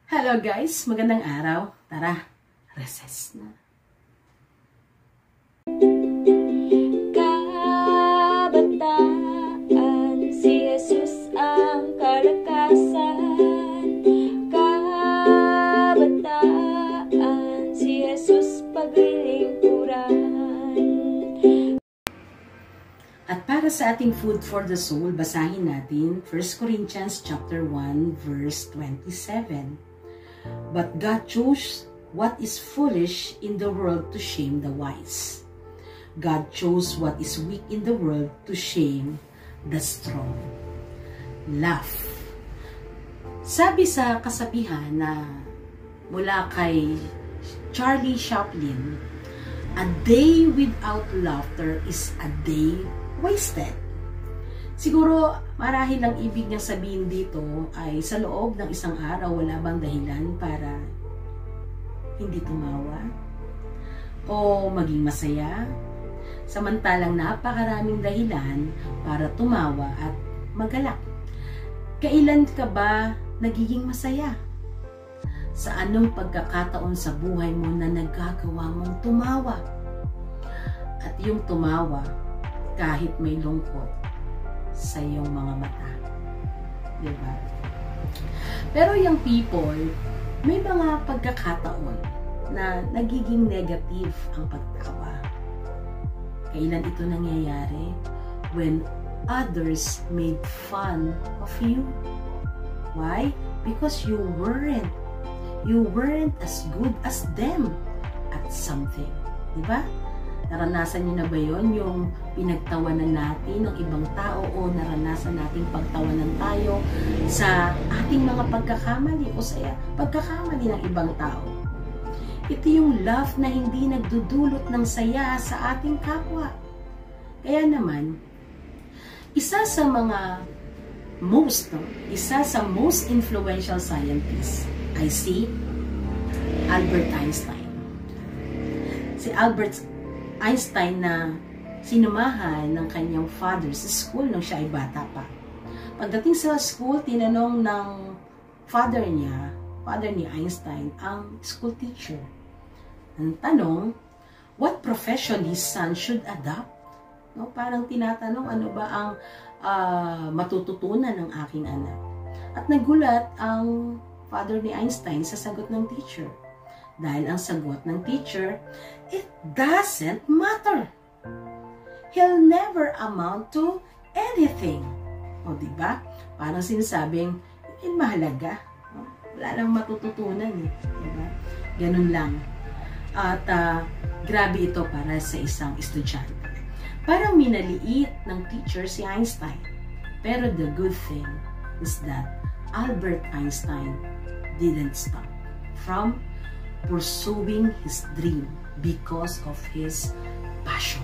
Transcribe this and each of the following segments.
Hello guys, magandang araw. Tara, recess na. Kabataan, si Jesus ang kalakasan. Kabataan, si Jesus paglilingkuran. At para sa ating food for the soul, basahin natin 1 Corinthians chapter 1 verse 27. But God chose what is foolish in the world to shame the wise. God chose what is weak in the world to shame the strong. Laugh. Sabi sa kasabihan na mula kay Charlie Chaplin, a day without laughter is a day wasted. Siguro marahil ang ibig niyang sabihin dito ay sa loob ng isang araw wala bang dahilan para hindi tumawa o maging masaya, samantalang napakaraming dahilan para tumawa at magalak. Kailan ka ba nagiging masaya? Sa anong pagkakataon sa buhay mo na nagagawa mong tumawa? At yung tumawa kahit may lungkot sa iyong mga mata. Diba? Pero yung people, may mga pagkakataon na nagiging negative ang pagtawa. Kailan ito nangyayari? When others made fun of you. Why? Because you weren't as good as them at something. Diba? Naranasan niyo na ba yun? Yung pinagtawanan natin ng ibang tao o naranasan nating pagtawanan tayo sa ating mga pagkakamali o sa pagkakamali ng ibang tao. Ito yung love na hindi nagdudulot ng saya sa ating kapwa. Kaya naman, isa sa most influential scientist ay si Albert Einstein. Si Albert Einstein na sinumahan ng kanyang father sa school nung siya ay bata pa. Pagdating sa school, tinanong ng father ni Einstein, ang school teacher. Ang tanong, what profession his son should adopt? No, parang tinatanong, ano ba ang matututunan ng aking anak? At nagulat ang father ni Einstein sa sagot ng teacher. Dahil ang sagot ng teacher, it doesn't matter. He'll never amount to anything. O diba? Parang sinasabing, mahalaga. Wala lang matututunan eh. Diba? Ganun lang. At grabe ito para sa isang estudyante. Parang minaliit ng teacher si Einstein. Pero the good thing is that Albert Einstein didn't stop from pursuing his dream because of his passion.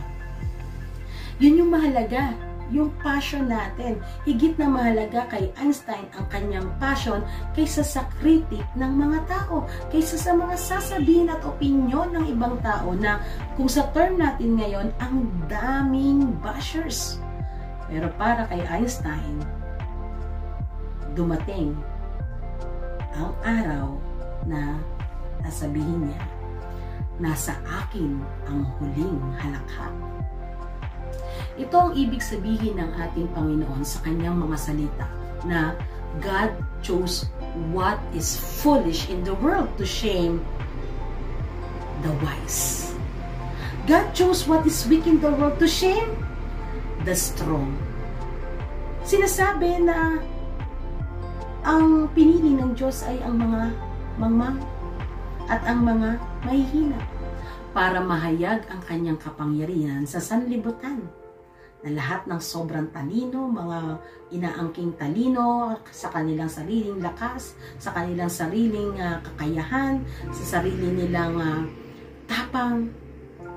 Yun yung mahalaga, yung passion natin. Higit na mahalaga kay Einstein ang kanyang passion kaysa sa kritik ng mga tao, kaysa sa mga sasabihin at opinyon ng ibang tao na kung sa term natin ngayon, ang daming bashers. Pero para kay Einstein, dumating ang araw na sabihin niya, nasa akin ang huling halakhak. Ito ang ibig sabihin ng ating Panginoon sa kanyang mga salita na God chose what is foolish in the world to shame the wise. God chose what is weak in the world to shame the strong. Sinasabi na ang pinili ng Diyos ay ang mga mangmang at ang mga mahihina para mahayag ang kanyang kapangyarihan sa sanlibutan na lahat ng sobrang talino, mga inaangking talino sa kanilang sariling lakas, sa kanilang sariling kakayahan, sa sarili nilang tapang,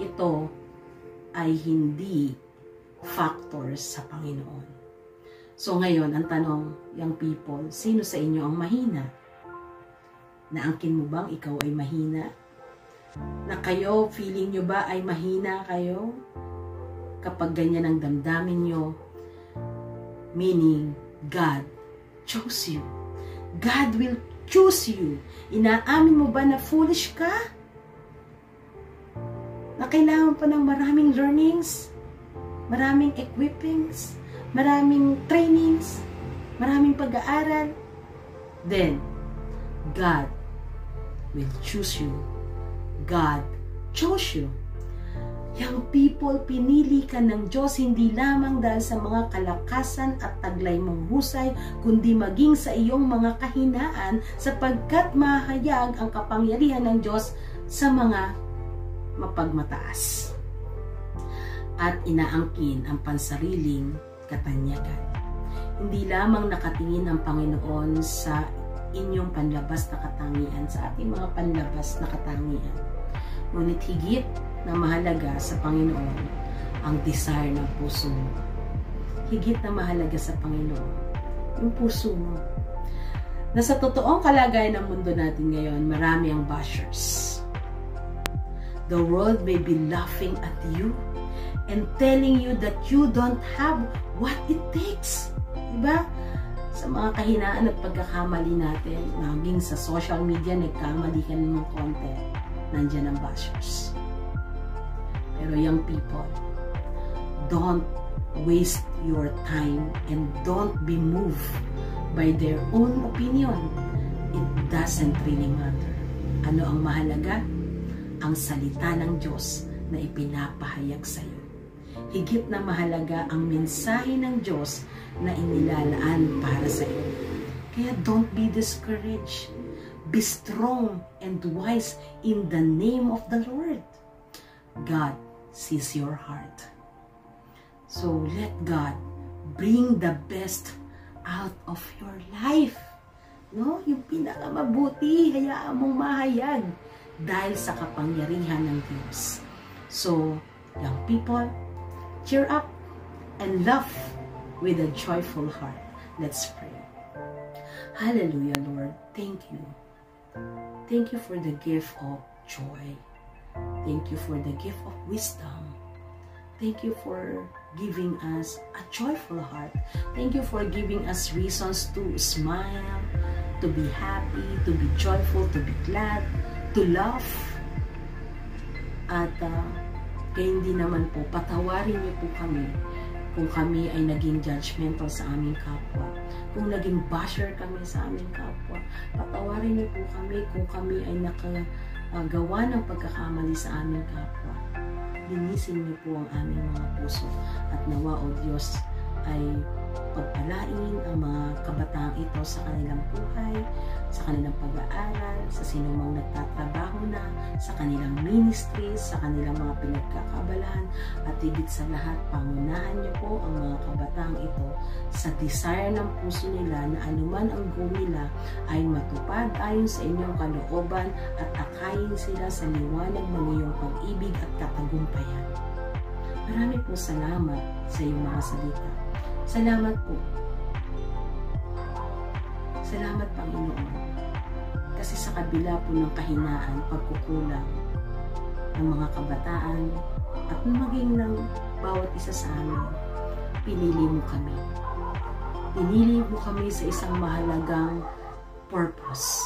ito ay hindi factors sa Panginoon. So ngayon, ang tanong, young people, sino sa inyo ang mahina? Naangkin mo bang ikaw ay mahina? Na kayo, feeling nyo ba ay mahina kayo? Kapag ganyan ang damdamin nyo, meaning God chose you. God will choose you. Inaamin mo ba na foolish ka? Na kailangan pa ng maraming learnings, maraming equippings, maraming trainings, maraming pag-aaral? Then, God will choose you. God chose you. Young people, pinili ka ng Diyos hindi lamang dahil sa mga kalakasan at taglay mong husay, kundi maging sa iyong mga kahinaan, sapagkat mahayag ang kapangyarihan ng Diyos sa mga mapagmataas at inaangkin ang pansariling katanyagan. Hindi lamang nakatingin ang Panginoon sa inyong panlabas na katangian, sa ating mga panlabas na katangian, ngunit higit na mahalaga sa Panginoon ang desire ng puso mo. Higit na mahalaga sa Panginoon yung puso mo. Na sa totoong kalagayan ng mundo natin ngayon, marami ang bashers. The world may be laughing at you and telling you that you don't have what it takes. Diba? Sa mga kahinaan at pagkakamali natin, maging sa social media, nagkamali ka ng konti, nandyan ang bashers. Pero young people, don't waste your time and don't be moved by their own opinion. It doesn't really matter. Ano ang mahalaga? Ang salita ng Diyos na ipinapahayag sa iyo. Higit na mahalaga ang mensahe ng Diyos na inilalaan para sa iyo. Kaya don't be discouraged. Be strong and wise in the name of the Lord. God sees your heart. So let God bring the best out of your life. No? Yung pinakamabuti, hayaan mong mahayag dahil sa kapangyarihan ng Diyos. So, young people, cheer up and laugh with a joyful heart. Let's pray. Hallelujah, Lord. Thank you. Thank you for the gift of joy. Thank you for the gift of wisdom. Thank you for giving us a joyful heart. Thank you for giving us reasons to smile, to be happy, to be joyful, to be glad, to laugh. At kaya hindi naman po, patawarin niyo po kami kung kami ay naging judgmental sa aming kapwa. Kung naging basher kami sa aming kapwa, patawarin niyo po kami kung kami ay gawa ng pagkakamali sa aming kapwa. Linisin niyo po ang aming mga puso at nawa, O Diyos, ay pagpalain ang mga kabataang ito sa kanilang buhay, sa kanilang pag-aaral, sa sinumang nagtatrabaho na, sa kanilang ministries, sa kanilang mga pinagkakabalahan, at higit sa lahat, pangunahan niyo po ang mga kabataang ito sa desire ng puso nila na anuman ang goal nila ay matupad ayon sa inyong kalooban at akayin sila sa liwanag ng iyong pag-ibig at katagumpayan. Marami po salamat sa iyong mga salita. Salamat po. Salamat, Panginoon. Kasi sa kabila po ng kahinaan, pagkukulang ng mga kabataan at maging ng bawat isa sa amin, pinili mo kami. Pinili mo kami sa isang mahalagang purpose.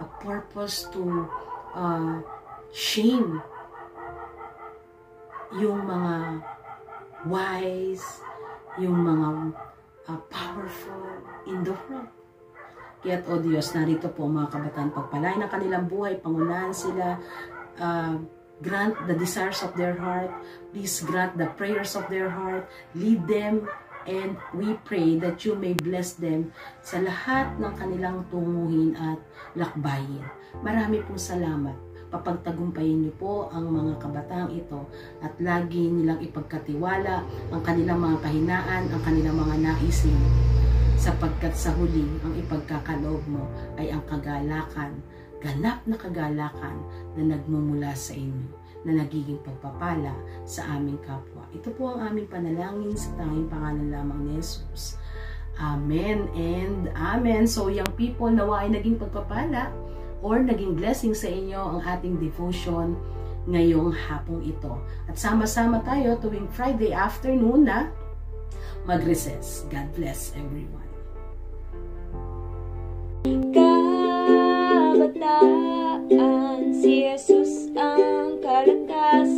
A purpose to shame yung mga wise, yung mga powerful in the world. Kaya't, O Diyos, narito po mga kabataan, pagpalain ng kanilang buhay, pangunahan sila, grant the desires of their heart, please grant the prayers of their heart, lead them, and we pray that you may bless them sa lahat ng kanilang tunguhin at lakbayin. Marami pong salamat. Papagtagumpayin niyo po ang mga kabataang ito at lagi nilang ipagkatiwala ang kanilang mga kahinaan, ang kanilang mga naisin, sapagkat sa huli ang ipagkakaloob mo ay ang kagalakan, ganap na kagalakan na nagmumula sa inyo, na nagiging pagpapala sa aming kapwa. Ito po ang aming panalangin sa tanging pangalan lamang ni Jesus. Amen and Amen. So, young people, nawa ay naging pagpapala or naging blessing sa inyo ang ating devotion ngayong hapong ito. At sama-sama tayo tuwing Friday afternoon na mag-recess. God bless everyone. daan. Si Jesus ang kalakasan.